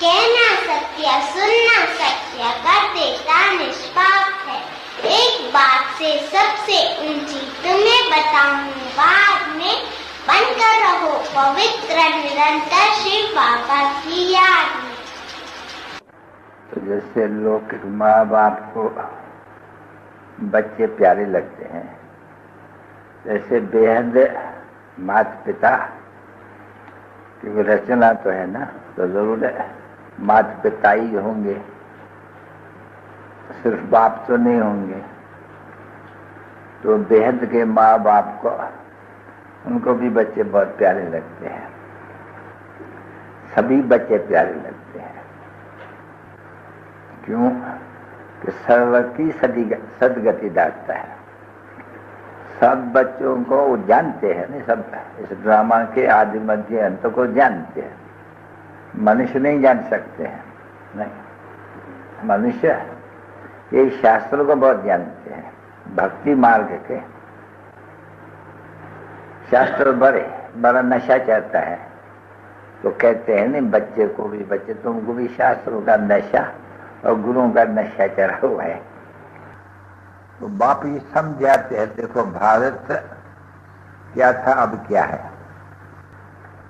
कहना सत्य सुनना सत्य कर देता निष्पाप है। एक बात से सबसे ऊंची तुम्हें बताऊं बाद में, बनकर रहो पवित्र निरंतर शिव बाबा की याद में। तो जैसे लोग माँ बाप को बच्चे प्यारे लगते हैं, जैसे बेहद माता पिता की वो रचना तो है ना, तो जरूर माता पिता ही होंगे, सिर्फ बाप तो नहीं होंगे। तो बेहद के माँ बाप को उनको भी बच्चे बहुत प्यारे लगते हैं, सभी बच्चे प्यारे लगते हैं। क्यों कि सर्व की सदगति दाता है। सब बच्चों को वो जानते हैं नहीं, सब इस ड्रामा के आदि मध्य अंत को जानते हैं। मनुष्य नहीं जान सकते हैं, नहीं, मनुष्य ये शास्त्रों को बहुत जानते हैं। भक्ति मार्ग के शास्त्र बड़ा नशा चाहता है, तो कहते हैं नहीं बच्चे को भी, बच्चे तुमको भी शास्त्रों का नशा और गुरुओं का नशा चढ़ा हुआ है। तो बाप ये समझाते हैं, देखो भारत क्या था अब क्या है,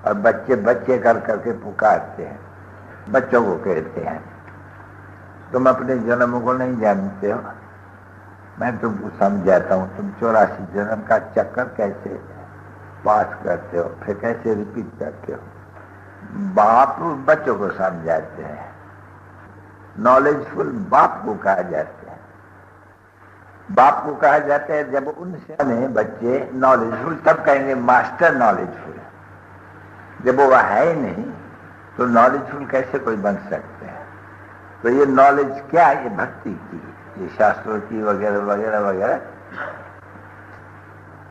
और बच्चे बच्चे कर करके पुकारते हैं, बच्चों को कहते हैं तुम अपने जन्म को नहीं जानते हो, मैं तुमको समझाता हूँ, तुम 84 जन्म का चक्कर कैसे पास करते हो, फिर कैसे रिपीट करते हो। बाप बच्चों को समझाते हैं, नॉलेजफुल बाप को कहा जाता है। बाप को कहा जाता है जब उनसे बच्चे नॉलेजफुल, तब कहेंगे मास्टर नॉलेजफुल। जब वो है ही नहीं तो नॉलेजफुल कैसे कोई बन सकते हैं। तो ये नॉलेज क्या है, ये भक्ति की, ये शास्त्रों की वगैरह वगैरह वगैरह।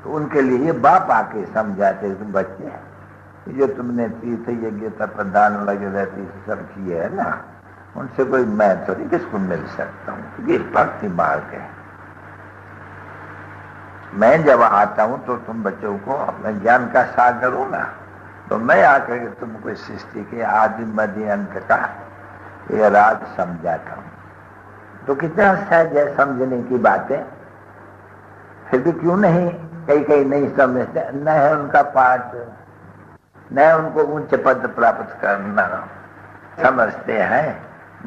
तो उनके लिए ये बाप आके समझाते तुम बच्चे, जो तुमने तीर्थ यज्ञ प्रदान वगैरह सब किए है ना, उनसे कोई मैं थोड़ी किसको मिल सकता हूँ, क्योंकि भक्ति मार्ग है। मैं जब आता हूं तो तुम बच्चों को अपने ज्ञान का सागर हूं ना, तो मैं आकर के तुमको इस सृष्टि के आदि मध्य अंत का ये राज समझाता हूं। तो कितना सहज है समझने की बातें, फिर भी क्यों नहीं कई नहीं समझते, न है उनका पाठ, न है उनको उच्च पद प्राप्त करना, समझते हैं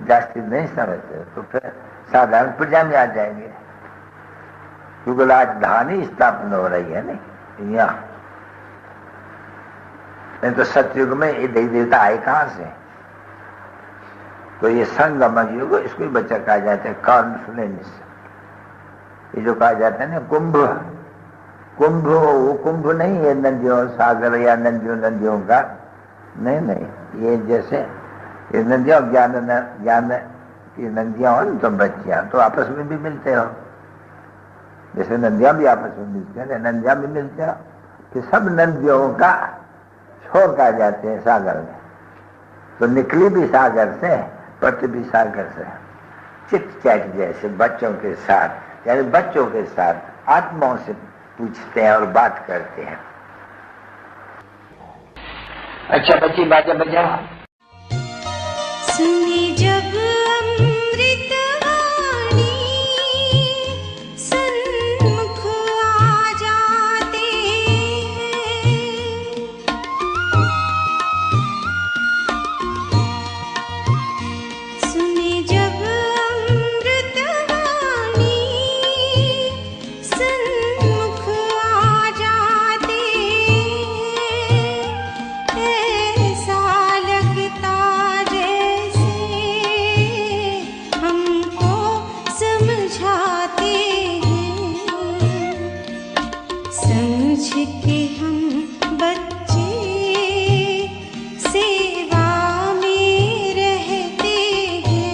जास्ती नहीं समझते, तो फिर साधारण प्रजा में आ जाएंगे। क्योंकि राजधानी स्थापना हो रही है नहीं यहाँ, नहीं तो सतयुग में ये देवी देवता आए कहां से। तो ये संगम युग, इसको ही बच्चा कहा जाता है कॉन्फ्लुएंस। ये जो कहा जाता है ना कुंभ, वो कुंभ नहीं है नदियों सागर या नदियों का, नहीं, ये जैसे ये नदियां ज्ञान की नदियां हो तो बच्चियां तो आपस में भी मिलते हो, जैसे नदियां भी आपस में मिलते हैं, नदियां भी मिलते हो। कि सब नदियों का छोर कहा जाते हैं सागर में। तो निकली भी सागर से, पति भी सागर से। चिट चैट जैसे बच्चों के साथ, यानी बच्चों के साथ आत्माओं से पूछते हैं और बात करते हैं। अच्छा बच्ची बाजा बजाओ। सुनी जब अमृत वाणी सन्मुख आ जाते हैं, सुनी जब अमृत वाणी सन्मुख आ जाते हैं, ऐसा लगता हमको समझाते हैं, समझ के हम बच्चे सेवा में रहते हैं।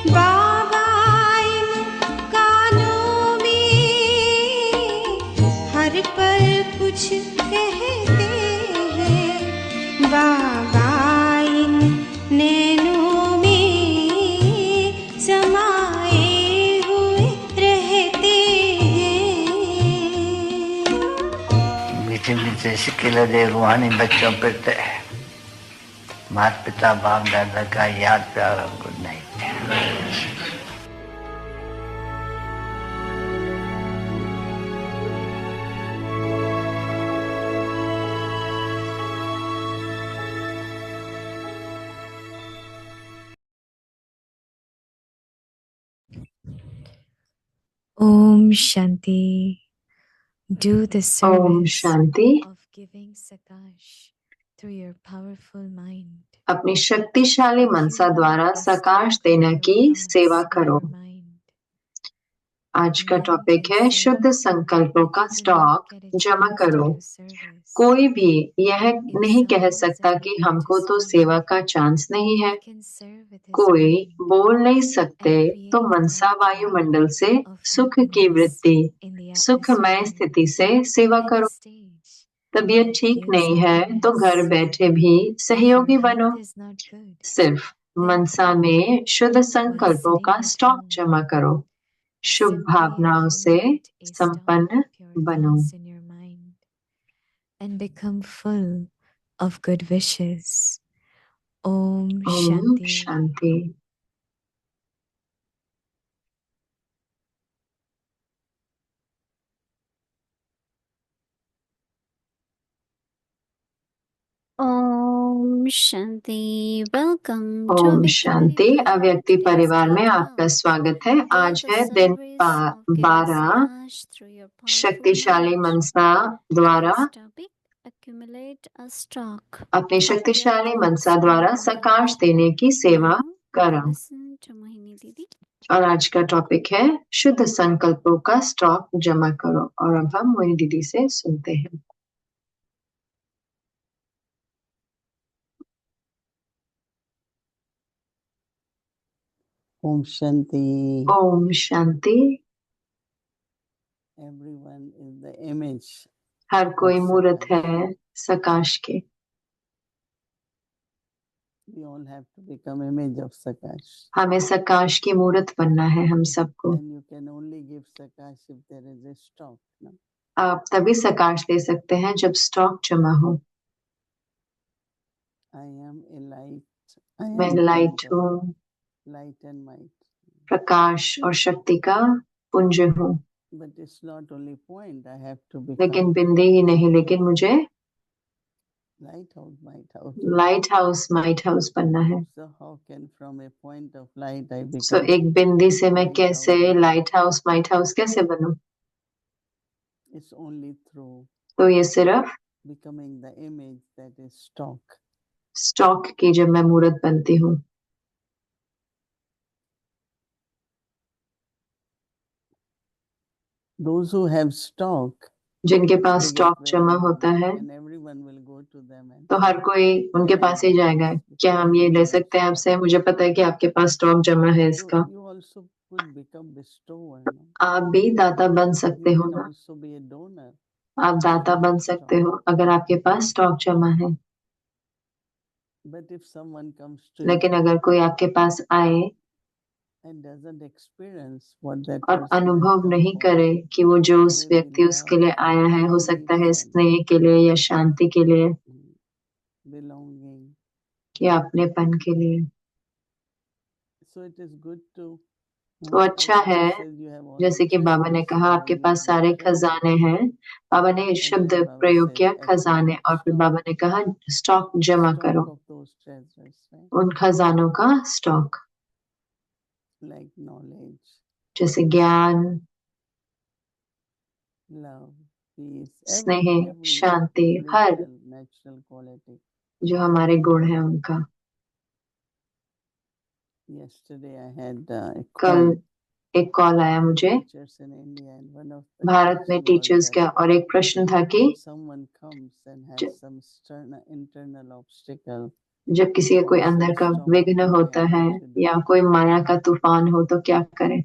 बाबा इन कानों में हर पल कुछ कहते हैं, बाबा इन नैनों में समाए हुए रहते हैं। मीठे मीठे सिक्के लगे रूहानी बच्चों पे माता पिता बाप दादा का याद प्यार और good night. Om Shanti. Do the Om service Shanti. of giving Sakash through your powerful mind. अपनी शक्तिशाली मनसा द्वारा सकाश देने की सेवा करो। आज का टॉपिक है शुद्ध संकल्पों का स्टॉक जमा करो। कोई भी यह नहीं कह सकता कि हमको तो सेवा का चांस नहीं है। कोई बोल नहीं सकते तो मनसा वायुमंडल से सुख की वृत्ति, सुखमय स्थिति से सेवा करो। तबीयत ठीक नहीं है तो घर बैठे भी सहयोगी बनो। सिर्फ मनसा में शुद्ध संकल्पों का स्टॉक जमा करो। शुभ भावनाओं से संपन्न बनो and become full of good wishes. Om Om Shanti. Shanti. Om Shanti. Welcome Om Shanti. अव्यक्ति परिवार में आपका स्वागत है। आज है दिन 12 शक्तिशाली मनसा द्वारा अपनी शक्तिशाली मनसा द्वारा सकाश देने की सेवा करो। और आज का टॉपिक है शुद्ध संकल्पों का स्टॉक जमा करो। और अब हम मोहिनी दीदी से सुनते हैं। ओम शांति। ओम शांति। Everyone is the image. हर कोई मूर्त है सकाश के। We all have to become image of Sakash. हमें सकाश की मूर्त बनना है हम सबको। And you can only give Sakash if there is a stock. No? आप तभी सकाश दे सकते हैं जब स्टॉक जमा हो। I am a light. मैं लाइट हूँ, Light and might. प्रकाश और शक्ति का पुंज हूँ। But it's not only point. I have to become लेकिन बिंदी ही नहीं, लेकिन मुझे lighthouse, might house. Light house might house बनना है। So how can from a point of light I become? सो एक बिंदी से मैं light कैसे house? Light house might house कैसे बनूं? It's only through तो ये सिर्फ becoming the image that is stock. Stock की जब मैं मूर्त बनती हूँ। Those who have stock, जिनके पास they get स्टॉक very जमा good, होता है and everyone will go to them and तो हर कोई उनके पास ही जाएगा। क्या हम ये ले सकते हैं आपसे? मुझे पता है कि आपके पास स्टॉक जमा है So इसका। you also could become bestower. No? आप भी दाता बन You सकते हो can ना? also be a donor. आप दाता बन सकते हो अगर आपके पास स्टॉक जमा है। But if someone comes to लेकिन you अगर कोई आपके पास आए and doesn't experience what that और person has अनुभव come नहीं for, करे कि वो जो उस maybe व्यक्ति उसके लिए love, आया है, हो सकता है ambition, स्नेह के लिए या शांति के लिए belonging. या अपनेपन के लिए, So it is good to. तो अच्छा as है। Baba says, you have all जैसे the कि बाबा ने treasures, कहा Baba आपके used पास the सारे treasures. खजाने हैं। बाबा ने And शब्द then Baba प्रयोग said, किया खजाने, accumulate और फिर stock, बाबा ने कहा स्टॉक जमा stock करो। of those treasures, right? उन खजानों का स्टॉक, Like knowledge, जैसे ज्ञान, love, peace, स्नेह, every शांति, हर natural quality. जो हमारे गुण है उनका। Yesterday I had a कल call. एक कॉल आया मुझे Teachers in India, and one of the Bharat में question was टीचर्स that का, और एक प्रश्न था कि when someone comes and ज- has some internal obstacle, जब किसी का or कोई some अंदर का storm of विघ्न Maya, होता है what to do? या कोई माया का तूफान हो तो क्या करें?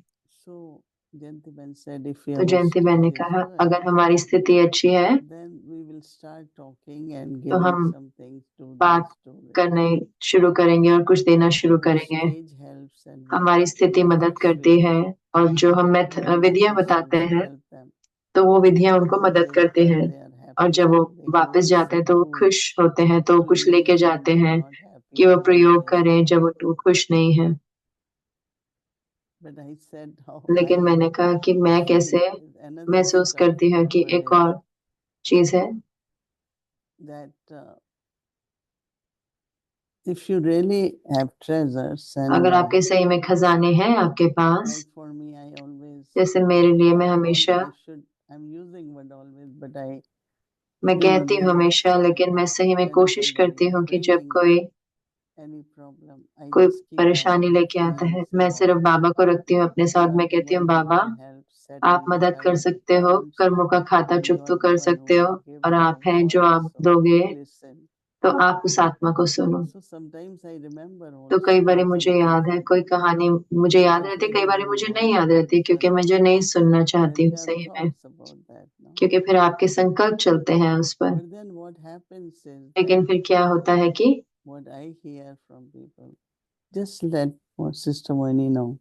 So Jayantiben said, if तो our जयंती बहन ने state is कहा good, अगर हमारी स्थिति अच्छी है then we will start talking and तो giving हम some things to बात these students. करने शुरू करेंगे और कुछ देना शुरू Our करेंगे। stage helps and we हमारी स्थिति मदद methods करती we है, और जो हम the विधियां methods बताते also हैं help them. तो वो विधियां And उनको when मदद they करती come, हैं। they are और happy जब वो and they go वापस with जाते some हैं तो वो food खुश होते हैं, तो to कुछ लेके indicate जाते they are हैं not happy. कि वो people are प्रयोग just करें जब वो खुश नहीं है। But I said how लेकिन I मैंने कहा कि मैं feel कैसे is another महसूस sukha करती हूँ कि over एक there, और चीज है that if you really have treasures and अगर आपके सही में खजाने हैं आपके पास, like for me, I always जैसे मेरे लिए मैं I want हमेशा I should I'm using word always, but I मैं you know कहती हूँ there is हमेशा, लेकिन मैं सही में कोशिश whenever there करती is हूँ कि जब bringing any problem, I कोई just keep परेशानी Baba लेके next to आता me है, and say मैं Baba, सिर्फ बाबा को रखती हूँ अपने you साथ। are मैं the कहती हूँ one who Baba, can help आप settle the मदद कर karmic सकते हो, accounts, कर्मों का खाता and चुप you तो are the कर one who सकते हो, can give और the आप हैं जो voice, आप so दोगे listen. तो आप उस आत्मा को सुनो। So sometimes I remember तो कई also बार some मुझे याद है, people कोई कहानी मुझे याद because रहती, they कई बार don't मुझे know नहीं याद रहती, क्योंकि because मुझे नहीं सुनना चाहती then हूँ their सही में, thoughts about that, no? क्योंकि फिर आपके संकल्प चलते हैं उस पर। But then what happens is लेकिन that फिर क्या होता है कि what I hear from people, just let Sister Moini know.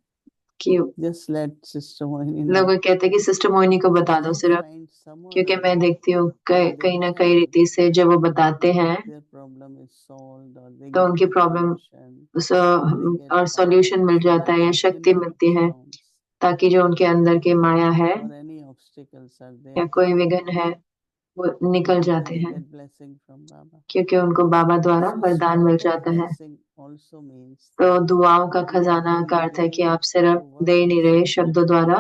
कि Just let Sister Moini know. लोग कहते हैं कि सिस्टर मोहिनी को बता Because दो I सिर्फ, find some of क्योंकि them मैं देखती हूँ when they कहीं ना कहीं tell रीति से जब वो बताते हैं their problem is solved or they तो get उनकी the problem solution, they get और power, सॉल्यूशन मिल so जाता that है या the शक्ति inner मिलती है, storms ताकि जो उनके अंदर की माया है or any obstacles are या there, कोई विघ्न है वो निकल because जाते they हैं, get blessing from Baba. क्योंकि उनको बाबा द्वारा So वरदान मिल stock of जाता है। blessing also means तो that दुआओं का you're not खजाना का only अर्थ है कि giving आप सिर्फ through दे नहीं words, रहे शब्दों द्वारा,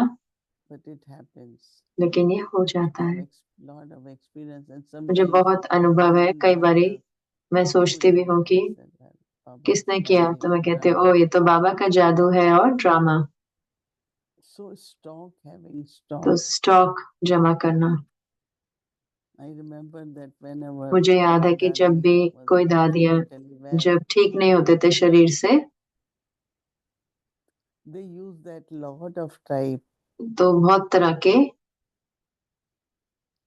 but it happens. लेकिन ये हो I जाता have है। lot of experience, and मुझे sometimes बहुत I अनुभव है, even कई बारी wonder मैं who सोचती भी did हूँ it. कि I said, well, Baba's किसने किया, तो magic, मैं कहती हूँ drama. ओ ये तो बाबा का जादू है और ड्रामा। So stock, having तो stock. स्टॉक जमा करना। I remember that whenever मुझे याद है any कि जब dadi भी was कोई not दादियाँ physically well, जब ठीक नहीं होते थे शरीर से, they use that lot of type तो बहुत तरह के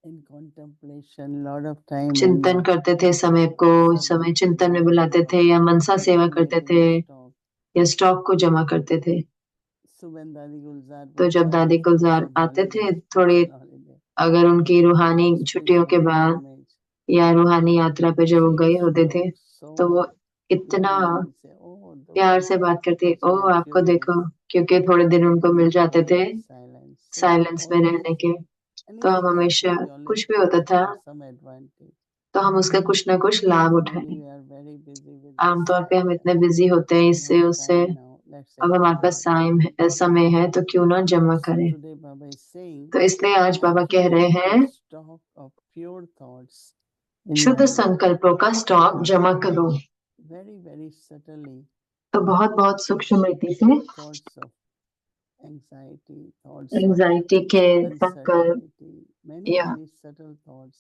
in contemplation, lot of time in चिंतन करते थे, समय को समय चिंतन में बुलाते थे, या मनसा सेवा करते थे, stock. या स्टॉक को जमा करते थे। So when Dadi Gulzar तो would जब come दादी after गुलजार some आते थे holiday, थोड़े, spiritual holiday, अगर उनकी रूहानी छुट्टियों के spiritual बाद pilgrimage, या रूहानी यात्रा पे जब वो she गए used होते to थे, talk तो वो so इतना lovingly say, oh, those प्यार who से बात करती, just ओ get आपको few days देखो, क्योंकि थोड़े दिन उनको मिल जाते थे silence. So we साइलेंस में always, रहने के, तो हम anything हमेशा happens, we always कुछ भी take होता था some advantage. तो हम उसका कुछ ना कुछ लाभ Generally, उठाएं। we are very busy with this आमतौर पे हम that इतने बिजी होते हैं we इससे have उससे, time now, let's अब हमारे पास accumulate. समय है तो क्यों ना जमा So करें। today Baba is saying, तो इसलिए आज I बाबा कह give रहे you हैं the stock of pure thoughts in your शुद्ध mind. संकल्पों का स्टॉक जमा करो। Very, very subtly, तो बहुत बहुत सूक्ष्म रीति से thoughts of anxiety, thoughts of anxiety के संकल्प uncertainty, many, या very subtle thoughts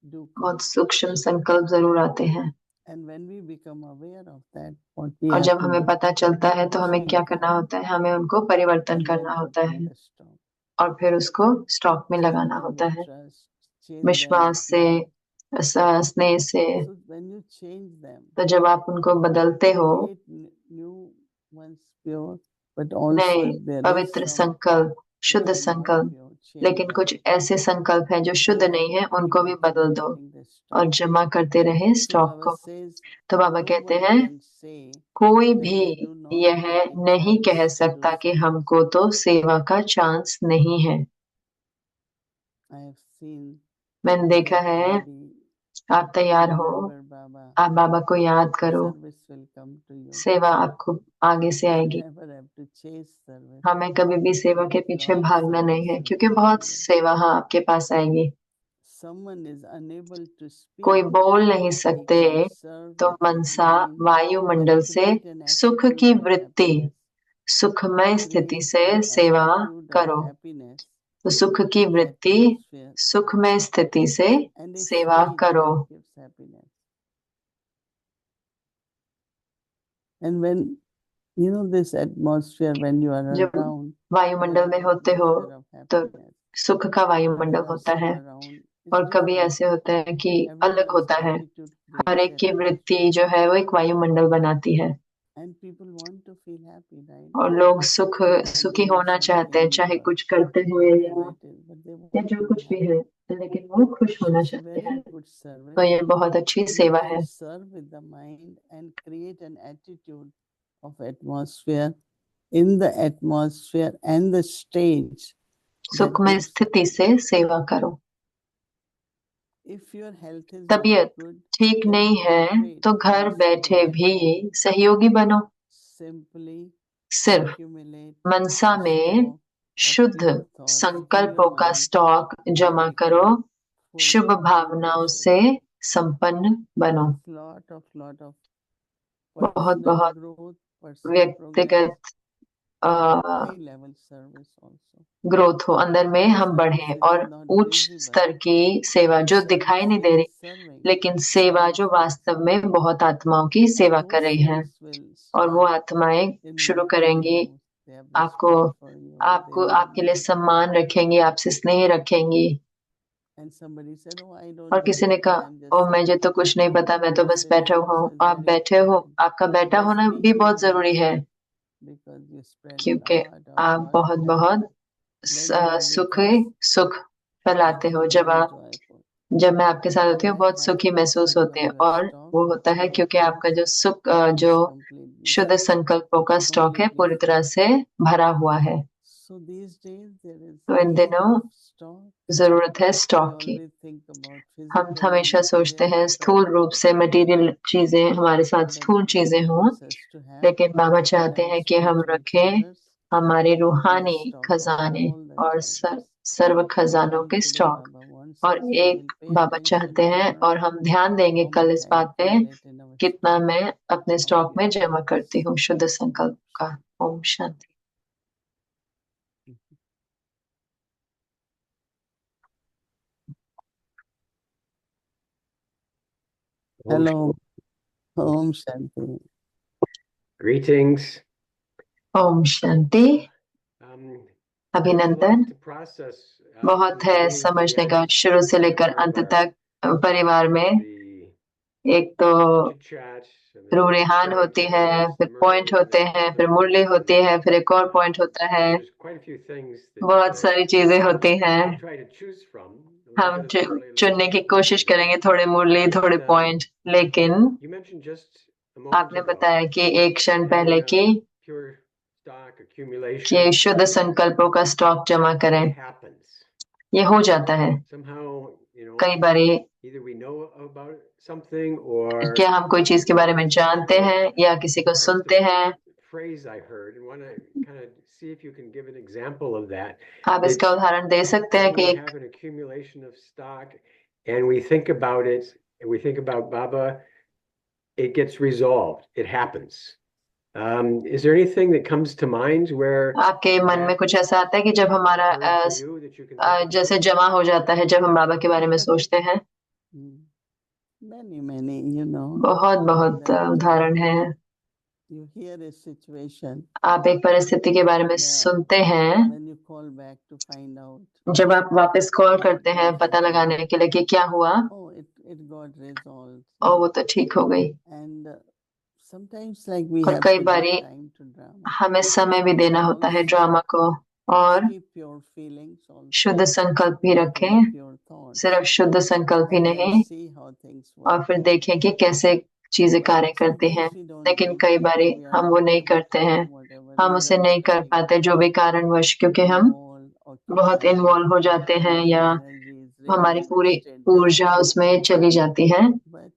do come. बहुत सूक्ष्म संकल्प जरूर आते हैं, And when we become aware of that, what we और have जब to हमें do, पता चलता है तो हमें क्या change करना them होता है, हमें उनको परिवर्तन and करना then होता put in है the stock. और फिर उसको स्टॉक में Change लगाना them होता with है, trust, change them विश्वास with से, love. स्नेह से। So when you change them, तो जब आप उनको बदलते हो, create new ones pure, but also नए if there is पवित्र some संकल्प, which शुद्ध are not संकल्प, pure, change लेकिन them. कुछ ऐसे संकल्प हैं जो शुद्ध And नहीं है, keep उनको भी बदल दो accumulating the और stock. जमा करते रहे So स्टॉक Baba को। says, तो बाबा no कहते one हैं can say कोई that भी they do not यह get a नहीं कह chance to do सकता कि service. हमको तो सेवा का चांस नहीं है। I have seen मैंने you देखा get है, ready, आप तैयार हो, remember Baba, आप बाबा को याद करो, service will come to you. सेवा आपको आगे से You आएगी। never have to chase service. हमें कभी भी सेवा के पीछे Lot भागना नहीं service है, will क्योंकि come to बहुत you. सेवा हाँ आपके पास आएगी। Someone is unable to speak, कोई बोल नहीं he सकते can serve तो with his मनसा mind वायुमंडल and से create an सुख की attitude of वृत्ति, happiness. सुखमय स्थिति Create से an सेवा attitude of करो। happiness तो सुख की in the वृत्ति atmosphere, सुखमय स्थिति से and a सेवा state करो। that gives happiness. And when you know this atmosphere, when you are जब around, वायुमंडल में होते हो atmosphere of तो happiness, सुख का वायुमंडल there are होता some है, around, और it's कभी different. ऐसे होता है कि अलग Everyone's होता है, attitude हर creates एक की atmosphere, वृत्ति जो है वो एक वायुमंडल बनाती है, and people want to feel happy, right? और लोग They are सुखी doing होना चाहते हैं, something चाहे or कुछ करते हुए whatever it is, but they या want जो to कुछ be भी happy. है, लेकिन वो खुश होना It's a चाहते very हैं। good service. तो ये बहुत अच्छी You सेवा can है। serve with the mind and create an attitude of atmosphere in the atmosphere and the stage. सुखमय स्थिति से सेवा करो। If your health is not तबीयत good, ठीक then नहीं है cooperate तो घर and बैठे support. भी सहयोगी बनो। Simply सिर्फ accumulate मनसा a में stock of शुद्ध pure thoughts in your संकल्पों का mind, स्टॉक जमा like करो। full शुभ and भावनाओं precious. से संपन्न बनो। Lot of बहुत personal बहुत growth, personal व्यक्तिगत progress, high level service also. Growth हो, अंदर में हम बढ़े, Service is और not उच्च visible. स्तर की सेवा जो दिखाई नहीं दे Service रही, is serving. लेकिन सेवा जो Service is वास्तव में बहुत आत्माओं की सेवा कर those रही है, souls will और वो start आत्माएं शुरू inviting करेंगी you. They have आपको, respect for you. They आपको love आपके लिए you. सम्मान रखेंगी, आपसे स्नेह रखेंगी। And somebody said, "Oh, I don't और know किसी ने anything. कहा, I'm just ओ मुझे sitting." तो कुछ नहीं पता, मैं तो You बस say बैठा so. हुआ So हूँ। it's आप very बैठे हो, important. आपका बैठा Bless होना me भी too, बहुत जरूरी है, because you spread a क्योंकि lot of आप बहुत positivity. बहुत When you are सुख with us, सुख फैलाते I हो। feel very joyful. जब मैं आपके साथ होती And हूँ I'm बहुत सुखी happy महसूस because होते हैं, your और stock वो of होता है pure क्योंकि आपका जो thoughts जो is completely शुद्ध संकल्पों का स्टॉक है पूरी completely तरह full. से भरा हुआ है। So these days there is तो इन need दिनों of stock. जरूरत है We स्टॉक की। always think about हम physical हमेशा सोचते material हैं stock, स्थूल रूप से मटेरियल चीजें हमारे साथ but स्थूल चीजें Baba हों, wants us to have लेकिन बाबा चाहते our हैं कि हम spiritual रखें treasures हमारे and the रूहानी stock of खजाने all the और treasures. सर्व खजानों One के today स्टॉक। Baba wants और us, we will एक pay बाबा attention चाहते हैं, more और हम ध्यान देंगे how कल much इस I बात पे, accumulate in our कितना stock मैं अपने of स्टॉक में pure जमा thoughts. करती हूँ शुद्ध संकल्प का। Om Shanti. Hello, Om Shanti. Greetings. Om Shanti. अभिनंदन। बहुत है समझने का, शुरू से लेकर अंत तक परिवार में। एक तो रूरेहान होती है, फिर पॉइंट होते हैं, फिर मुरली होती है, फिर एक और पॉइंट होता है, बहुत सारी चीजें होती हैं। हम चुनने की कोशिश करेंगे, थोड़े मुरली, थोड़े पॉइंट, लेकिन आपने बताया कि एक क्षण पहले कि शुद्ध संकल्पों का स्टॉक जमा करें, ये हो जाता है कई बारी। क्या हम कोई चीज के बारे में जानते हैं या किसी को सुनते हैं? आप इसका उदाहरण दे सकते हैं कि and we think about it, and we think about Baba, it gets resolved. It happens. Is there anything that comes to mind where आपके मन में कुछ ऐसा आता है कि जब हमारा जैसे जमा हो जाता है जब हम बाबा के बारे में सोचते हैं? Many, you know. बहुत बहुत उदाहरण है। You hear a situation. आप एक परिस्थिति के बारे में सुनते हैं, When you call back to find out. जब आप वापस कॉल करते हैं पता लगाने के लिए कि क्या हुआ, Oh, it got resolved. और वो तो ठीक हो गई। And sometimes like we और have कई to बारी give time to drama. हमें समय भी देना होता है ड्रामा को, और Keep your feelings also. शुद्ध संकल्प भी not रखें, only pure thoughts. सिर्फ शुद्ध संकल्प ही And then नहीं, see how things और work फिर out. देखें कि कैसे चीजें कार्य करती हैं। Sometimes we don't लेकिन do. कई बारी We are हम वो नहीं unable करते to, हैं, whatever हम उसे reason नहीं it कर may पाते be. जो भी कारणवश, क्योंकि हम Involved, बहुत occupied, इन्वॉल्व हो जाते हैं our या energy is really हमारी पूरी invested there. ऊर्जा उसमें चली जाती है। But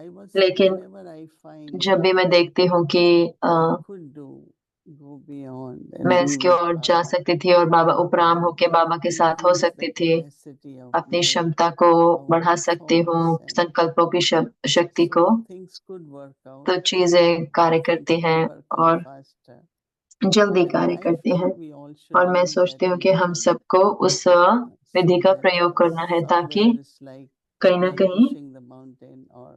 I was लेकिन whenever I find जब भी मैं देखती हूँ कि I could go beyond and मैं be इसकी with ओर जा Baba. सकती थी और बाबा उपराम And होके बाबा के साथ हो increase the सकती थी, capacity of अपनी my क्षमता को बढ़ा सकती हूँ, thoughts and संकल्पों की शक्ति को, so things could work out. तो चीजें कार्य Things करती could हैं work out और faster. जल्दी And कार्य I करती feel हैं। we all और should मैं use सोचती that हूँ कि हम method सबको उस so विधि का that प्रयोग करना है, ताकि somewhere it's कहीं ना like कहीं pushing the mountain or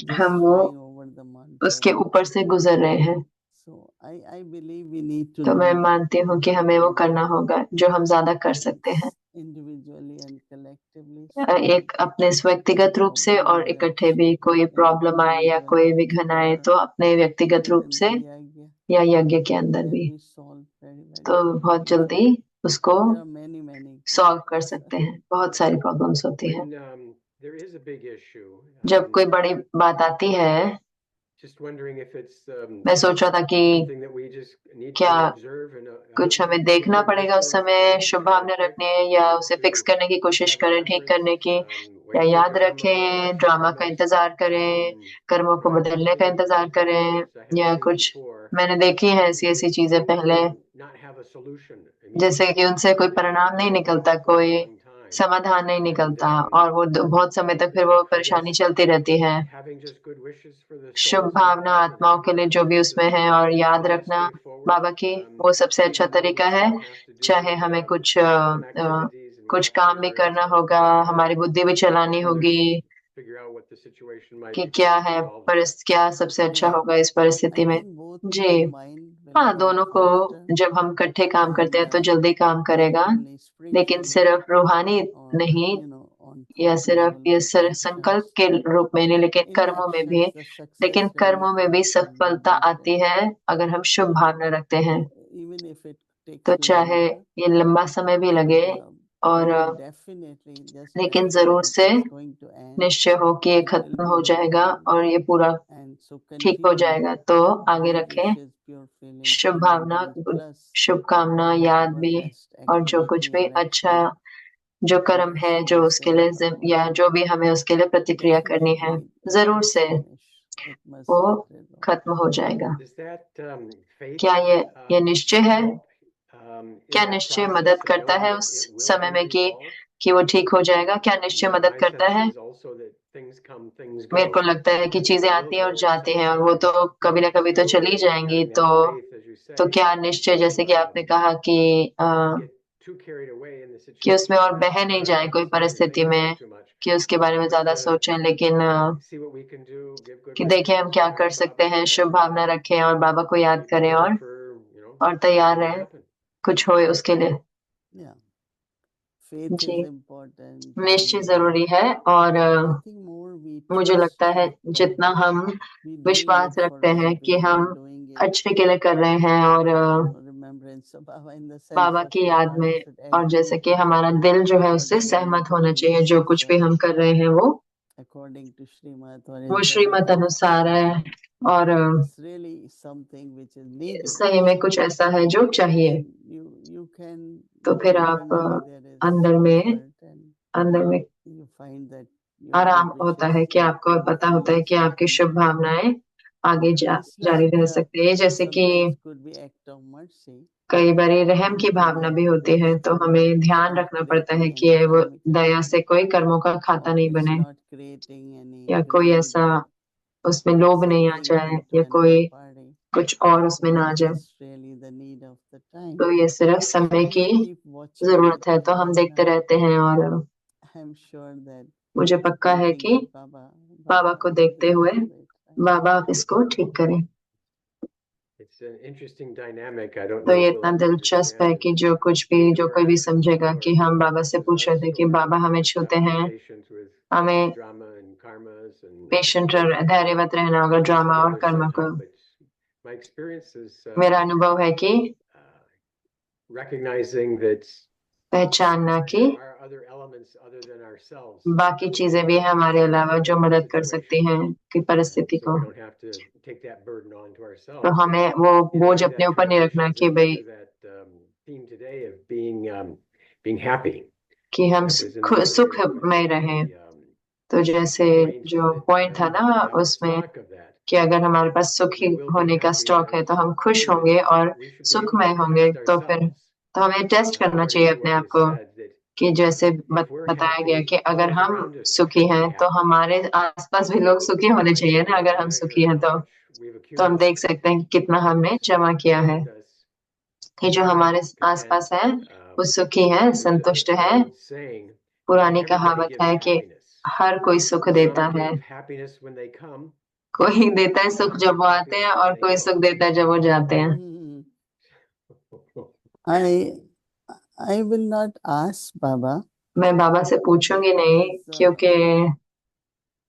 just हम वो flying over the उसके mountain. ऊपर से गुजर रहे हैं। So I believe we need to तो मैं do that मानती हूँ कि हमें वो करना होगा जो हम ज्यादा कर सकते हैं, individually and collectively. So एक अपने व्यक्तिगत रूप से और whenever इकट्ठे भी। कोई प्रॉब्लम आए या कोई विघ्न आए तो अपने व्यक्तिगत रूप से या यज्ञ के अंदर भी, solve very तो बहुत जल्दी उसको there are many सॉल्व कर सकते हैं। बहुत सारी प्रॉब्लम्स होती है। When there is a big issue, जब कोई बड़ी बात आती है, just wondering if it's मैं सोच रहा था कि something that we just need क्या to observe and कुछ हमें देखना पड़ेगा उस समय शुभ भावना रखने, या उसे फिक्स करने की कोशिश करें, ठीक करने की, या याद रखें, ड्रामा का इंतजार करें, कर्मों को बदलने का इंतजार करें, या कुछ। मैंने देखी है ऐसी ऐसी चीजें पहले, जैसे कि उनसे कोई परिणाम नहीं निकलता, कोई समाधान नहीं निकलता, और वो बहुत समय तक फिर वो परेशानी चलती रहती है। शुभ भावना आत्माओं के लिए जो भी उसमें है और याद रखना बाबा की, वो सबसे अच्छा तरीका है। चाहे हमें कुछ काम भी करना होगा, हमारी बुद्धि भी चलानी होगी कि क्या है क्या सबसे अच्छा होगा इस परिस्थिति में। जी हाँ, दोनों को जब हम इकट्ठे काम करते हैं तो जल्दी काम करेगा, लेकिन सिर्फ रूहानी नहीं, या सिर्फ ये संकल्प के रूप में नहीं, लेकिन कर्मों में भी। लेकिन कर्मों में भी सफलता आती है अगर हम शुभ भावना रखते हैं। तो चाहे ये लंबा समय भी लगे, और लेकिन जरूर से निश्चय हो कि ये खत्म हो जाएगा और ये पूरा ठीक हो जाएगा। तो आगे रखें शुभ भावना, शुभकामना, याद भी, और जो कुछ भी अच्छा जो कर्म है, जो उसके लिए या जो भी हमें उसके लिए प्रतिक्रिया करनी है, जरूर से वो खत्म हो जाएगा। क्या ये निश्चय है? क्या निश्चय मदद करता है उस समय में कि वो ठीक हो जाएगा? क्या निश्चय मदद करता है? मेरे को लगता है कि चीजें आती हैं और जाती हैं, और वो तो कभी ना कभी तो चली जाएंगी। तो क्या निश्चय, जैसे कि आपने कहा कि उसमें और बह नहीं जाए कोई परिस्थिति में, कि उसके बारे में ज्यादा सोचें, लेकिन कि देखें हम क्या कर सकते हैं, शुभ भावना रखें और बाबा को याद करें, और तैयार रहें कुछ होए उसके लिए। जी, निश्चय जरूरी है। और मुझे लगता है जितना हम विश्वास रखते हैं कि हम अच्छे के लिए कर रहे हैं, और बाबा की याद में, और जैसे कि हमारा दिल जो है उससे सहमत होना चाहिए, जो कुछ भी हम कर रहे हैं वो श्रीमत अनुसार है, और सही में कुछ ऐसा है जो चाहिए। तो फिर आप अंदर में आराम होता है कि आपको पता होता है कि आपकी शुभ भावनाएं आगे जारी रह सकती है। जैसे कि कई बार रहम की भावना भी होती है, तो हमें ध्यान रखना पड़ता है कि वो दया से कोई कर्मों का खाता नहीं बने, या कोई ऐसा उसमें लोभ नहीं आ जाए, या कोई कुछ और उसमें ना आ जाए। तो ये सिर्फ समय की जरूरत है। तो हम देखते रहते हैं, और मुझे पक्का है कि बाबा को देखते हुए बाबा आप इसको ठीक करें। तो ये इतना दिलचस्प है कि जो कोई भी समझेगा कि हम बाबा से पूछ रहे थे कि बाबा हमें छूते हैं, हमें पेशेंट धैर्यवत रहना होगा ड्रामा और कर्म को। मेरा अनुभव है कि पहचानना कि बाकी चीजें भी हैं हमारे अलावा जो मदद कर सकती हैं कि परिस्थिति को। तो हमें वो बोझ अपने ऊपर नहीं रखना कि भाई कि हम सुख में रहें। तो जैसे जो पॉइंट था ना उसमें कि अगर हमारे पास सुखी होने का स्टॉक है तो हम खुश होंगे और सुखमय होंगे। तो हमें टेस्ट करना चाहिए अपने आप को कि जैसे बताया गया कि अगर हम सुखी हैं तो हमारे आसपास भी लोग सुखी होने चाहिए ना। अगर हम सुखी हैं तो हम देख सकते हैं कितना हमने जमा किया है कि जो हमारे आसपास है वो सुखी है, संतुष्ट है। पुरानी कहावत है कि हर कोई सुख देता है, कोई देता है सुख जब वो आते हैं और कोई सुख देता है जब वो जाते हैं। I will not ask Baba. मैं बाबा से पूछूंगी नहीं, क्योंकि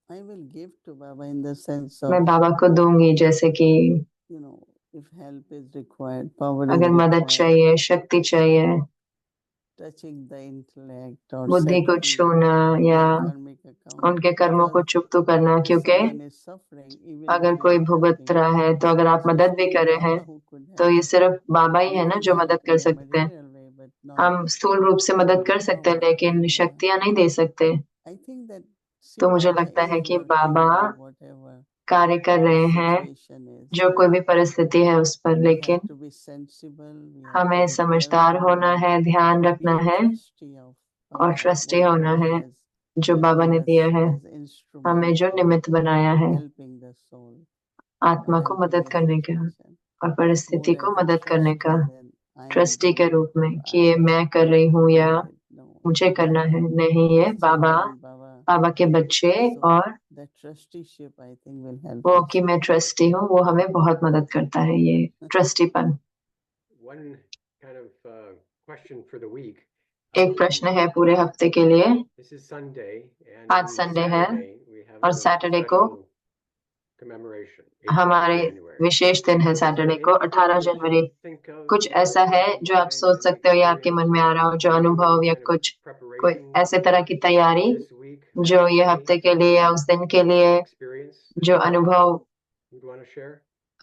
I will give to Baba in the sense of, मैं बाबा को दूंगी जैसे कि if help is required, power is अगर मदद required, चाहिए, शक्ति चाहिए, touching the intellect or बुद्धि को settling छूना या their karmic account, उनके कर्मों को because चुप करना, if क्योंकि someone is suffering, even अगर if you कोई are भुगत helping, रहा है तो अगर आप so मदद it's भी only कर रहे हैं Baba who could तो help. ये सिर्फ बाबा ही We है ना can जो help मदद कर in a सकते हैं। material way, but not हम स्थूल रूप से मदद with कर the सकते हैं power. लेकिन And शक्तियां नहीं दे सकते। I think that तो see, मुझे Baba लगता है is कि working बाबा on whatever कार्य कर the रहे हैं situation is. जो कोई भी परिस्थिति है उस पर, We have लेकिन to be sensible, we have to हमें be समझदार careful, होना है, ध्यान be रखना a है trustee of और Baba, ट्रस्टी what होना Baba है has जो बाबा given ने us दिया है, as हमें instruments जो for निमित्त बनाया है helping the soul, आत्मा for को helping मदद the करने का situation. और परिस्थिति More को as a मदद करने का, trustee than I am trustee के doing रूप it में or कि I ये am मैं कर रही हूँ या doing it. No, मुझे करना है, Baba नहीं, ये is बाबा children, Baba. बाबा के बच्चे So और the trusteeship I think will help वो us. कि मैं ट्रस्टी हूँ वो हमें बहुत मदद करता है, ये ट्रस्टीपन। One kind of question for the week. एक प्रश्न है पूरे हफ्ते के लिए। This is Sunday, and आज on संडे है Saturday we have और a सैटरडे को special commemoration, 18th हमारे January. विशेष दिन है। सैटरडे को 18 जनवरी। कुछ ऐसा है जो आप सोच सकते हो या आपके मन में आ रहा हो, जो अनुभव या कुछ कोई ऐसे तरह की तैयारी जो ये हफ्ते के लिए या उस दिन के लिए जो अनुभव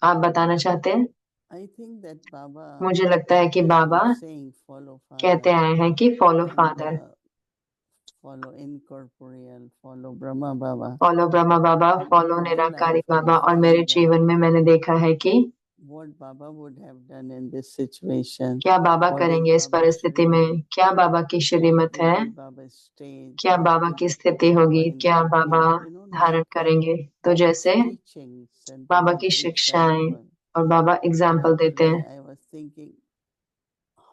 आप बताना चाहते हैं? I think that Baba मुझे लगता है कि has Baba been saying follow कहते Father आए हैं कि follow and father, follow incorporeal, follow Brahma Baba. Follow Brahma Baba, And follow in my Nirankari life, I'm बाबा। और मेरे feeling that जीवन में मैंने देखा है कि what Baba would have done in this situation, क्या बाबा what is करेंगे इस Baba's परिस्थिति में, shrimad, क्या बाबा की what श्रीमत है, will be Baba's stage, क्या what बाबा will की be स्थिति Baba होगी, in क्या that Baba case, you know, धारण like करेंगे। तो Baba's जैसे teachings and बाबा Baba's की शिक्षाएं example. और बाबा एग्जाम्पल Like देते today हैं। I was thinking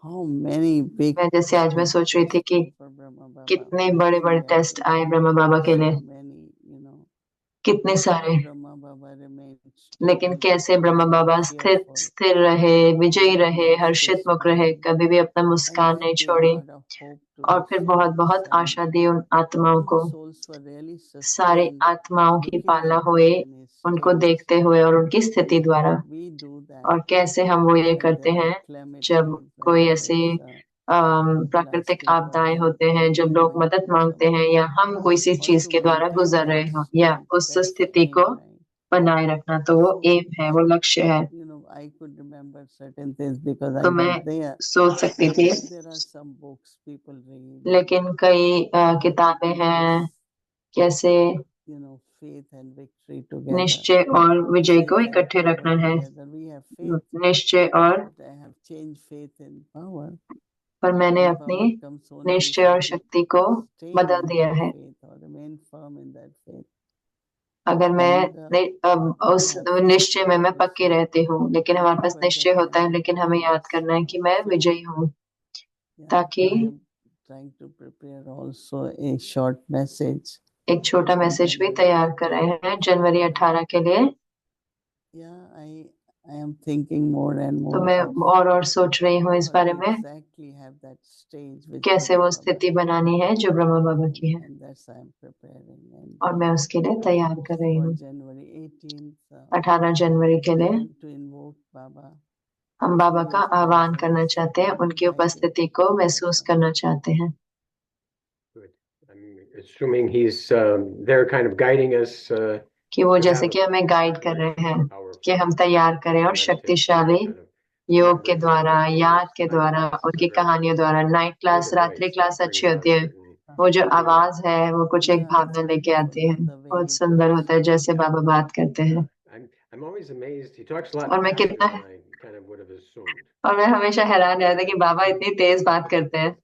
how many big मैं जैसे आज मैं सोच रही थी tests कि came for Brahma Baba, कितने what बड़े बड़े टेस्ट invented, आए ब्रह्मा बाबा के so लिए, many, you know, कितने but सारे, how Brahma Baba remained लेकिन stable, कैसे ब्रह्मा never बाबा स्थिर fearful, स्थिर रहे, विजयी never रहे, lost हर्षित his मुख रहे, mind, कभी भी अपना and मुस्कान that नहीं gave छोड़ी, a lot of hope to और the फिर बहुत souls. बहुत And आशा दी उन आत्माओं all को। the souls were really सारे sustained आत्माओं की looking पालना at हुए him in his उनको stage. देखते हुए और उनकी And स्थिति how द्वारा। we do और that कैसे हम वो ये when करते there are हैं जब calamities, when कोई there ऐसी is प्राकृतिक asking for आपदाएं help, होते हैं, when we जब are लोग going मदद through मांगते हैं something, या हम कोई सी or चीज to के द्वारा maintain गुजर रहे that हो या stage. उस That's the स्थिति aim, को right? बनाए रखना, तो वो So एम है, वो लक्ष्य है। you know, I could remember certain things because I तो मैं was there. सोच सकती थी, But there are some books people read, लेकिन कई किताबें keep हैं this, कैसे you know, faith and victory together, निश्चय और विजय को faith and इकट्ठे power रखना है। together. We have faith, निश्चय और, but I have changed faith and power. पर मैंने And अपनी power comes only if निश्चय और we शक्ति को stay बदल in दिया that है। faith or remain firm in that faith. अगर मैं And अब उस we have निश्चय में मैं faith पक्की also. रहती हूँ, लेकिन हमारे पास Remember निश्चय that I होता है, am लेकिन हमें याद victorious. करना है कि मैं So, विजयी हूँ। yeah, ताकि I am trying to prepare also a short message एक छोटा on मैसेज भी January तैयार कर रहे 18th. हैं जनवरी 18 के लिए। Yeah, I am thinking more and तो more मैं of और सोच रही हूँ इस how बारे to में, exactly have that stage which कैसे Brahma वो Baba स्थिति had. बनानी है जो ब्रह्मा बाबा की है, And that's I am preparing. And और मैं उसके लिए तैयार कर रही for हूँ। January 18th, 18 जनवरी के we लिए want to invoke Baba. हम बाबा Feel का his आह्वान करना presence, चाहते हैं, उनकी invite him उपस्थिति to को come महसूस also. करना चाहते हैं। Good. I'm assuming he's there kind of guiding us कि वो to जैसे have कि हमें गाइड कर रहे हैं powerful कि हम तैयार करें और meditation, शक्तिशाली kind of योग के remembrance द्वारा, classes, याद के night द्वारा, classes उनकी are very कहानियों द्वारा। नाइट good क्लास, रात्रि advice. क्लास That अच्छी brings होती out है। certain वो जो feelings. आवाज है वो कुछ एक Yeah, भावना it's लेके beautiful, आती you है, know, the way बहुत he सुंदर talks. होता है जैसे बाबा बात करते हैं। Yeah, I'm always amazed. He talks a lot और मैं faster कितना, than I kind of would have assumed. और मैं हमेशा हैरान रहता कि बाबा इतनी तेज बात करते हैं।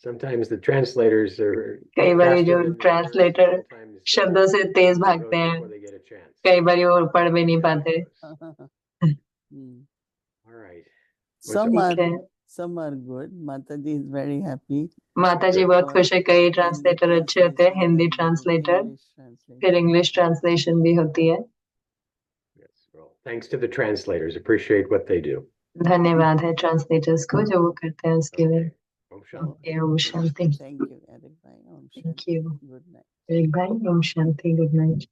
Sometimes the translators are कई बार faster जो than the words, translator sometimes शब्दों से तेज it भागते goes हैं, before they get a chance. कई बार वो पढ़ भी नहीं Yeah, पाते। all right. Some ठीक है, are good. Mataji is very happy. माता जी बहुत खुश है। कई ट्रांसलेटर अच्छे होते हैं, हिंदी ट्रांसलेटर, फिर इंग्लिश ट्रांसलेशन भी होती है। Yes, well, thanks to the translators. Appreciate what they do. धन्यवाद है ट्रांसलेटर्स को जो वो करते हैं उसके लिए। Okay. Om Shanti. Okay, Om Shanti. Thank you, Eric bhai. Om thank Shanti. You Good night. एक भाई, ओम शांति, गुड नाइट।